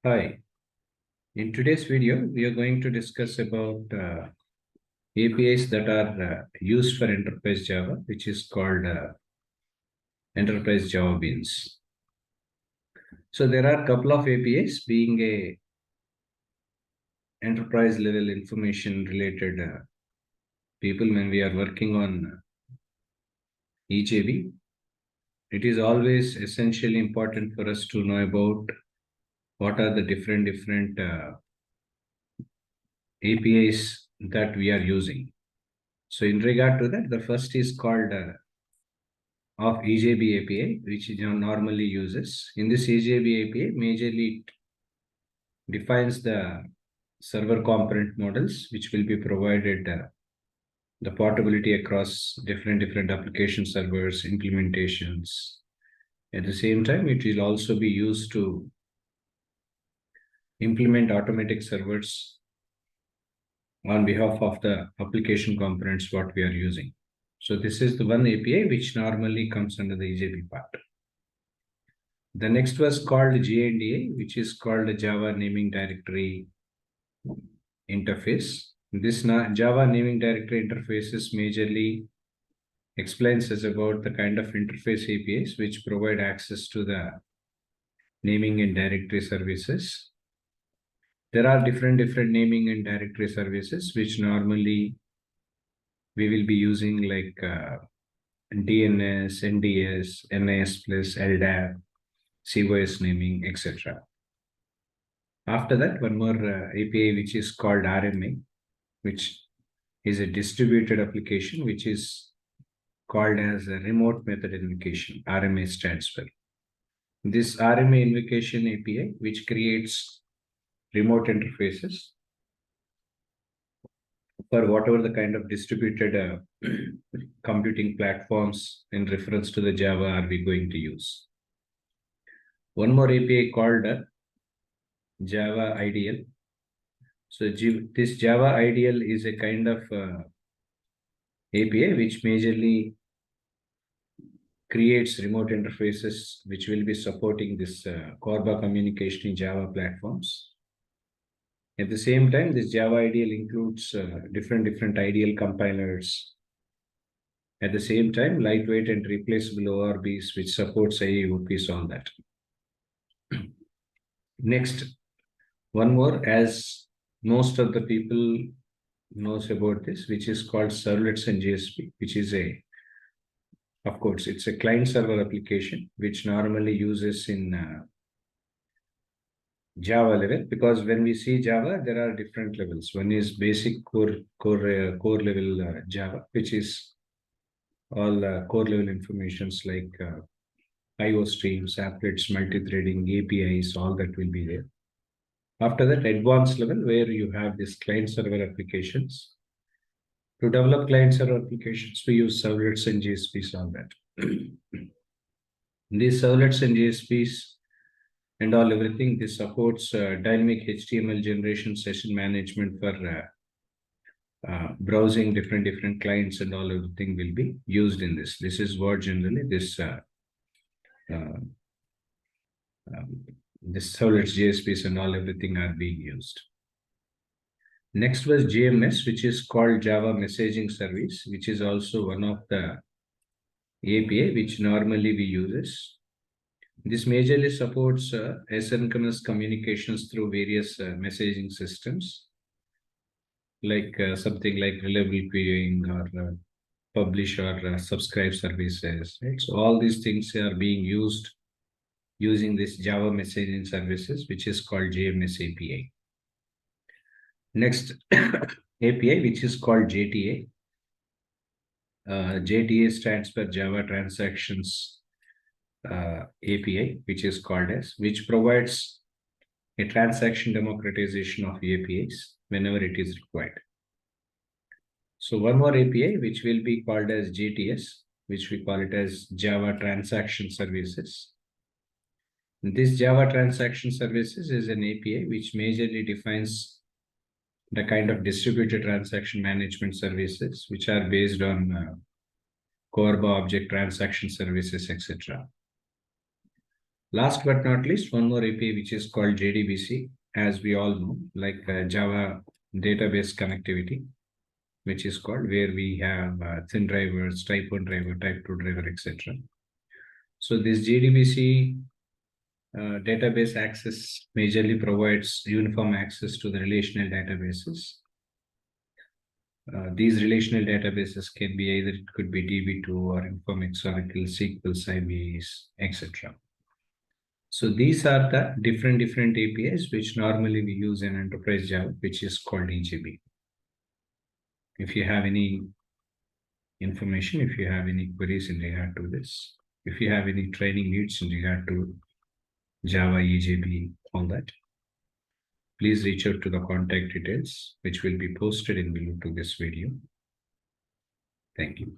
Hi, in today's video, we are going to discuss about APIs that are used for Enterprise Java, which is called Enterprise Java Beans. So there are a couple of APIs being a enterprise level information related people when we are working on EJB. It is always essentially important for us to know about what are the different APIs that we are using. So in regard to that, the first is called of EJB API, which it normally uses. In this EJB API, majorly it defines the server component models, which will be provided the portability across different application servers, implementations. At the same time, it will also be used to implement automatic servers on behalf of the application components what we are using. So this is the one API which normally comes under the EJB part. The next was called JNDA, which is called the Java Naming Directory Interface. This Java Naming Directory Interfaces majorly explains us about the kind of interface APIs which provide access to the naming and directory services. There are different naming and directory services which normally we will be using like DNS, NDS, NIS plus, LDAP, COS naming, etc. After that, one more API which is called RMA, which is a distributed application which is called as a remote method invocation. RMA stands for. This RMA invocation API, which creates remote interfaces for whatever the kind of distributed computing platforms in reference to the Java are we going to use. One more API called Java IDL. So this Java IDL is a kind of API which majorly creates remote interfaces which will be supporting this cloarde communication in Java platforms. At the same time, this Java IDL includes different IDL compilers. At the same time, lightweight and replaceable ORBs which supports AIOPs, all that. Next, one more, as most of the people knows about this, which is called servlets and JSP, which is of course, it's a client server application, which normally uses in Java level, because when we see Java, there are different levels. One is basic core level Java, which is all core level informations like IO streams, applets, multi-threading, APIs, all that will be there. After that, advanced level, where you have this client server applications. To develop client server applications, we use servlets and JSPs on that. These servlets and JSPs and everything, this supports dynamic HTML generation, session management for browsing different clients, and everything will be used in this. This is what generally this servlets, JSPs and everything are being used. Next was JMS, which is called Java Messaging Service, which is also one of the API which normally we use. This majorly supports asynchronous communications through various messaging systems, like something like reliable queuing or publish or subscribe services. Right? So all these things are being used using this Java messaging services, which is called JMS API. Next API, which is called JTA. JTA stands for Java Transactions API, which is called as, which provides a transaction democratization of APIs whenever it is required. So one more API, which will be called as JTS, which we call it as Java Transaction Services. This Java Transaction Services is an API which majorly defines the kind of distributed transaction management services which are based on cloarde object transaction services, etc. Last but not least, one more API which is called JDBC, as we all know, like Java database connectivity, which is called where we have thin drivers, type 1 driver, type 2 driver, etc. So this JDBC database access majorly provides uniform access to the relational databases. These relational databases can be either it could be DB2 or Informix, Oracle, SQL, Sybase, etc. So these are the different APIs which normally we use in enterprise Java, which is called EJB. If you have any information, if you have any queries in regard to this, if you have any training needs in regard to Java, EJB, all that, please reach out to the contact details, which will be posted in below to this video. Thank you.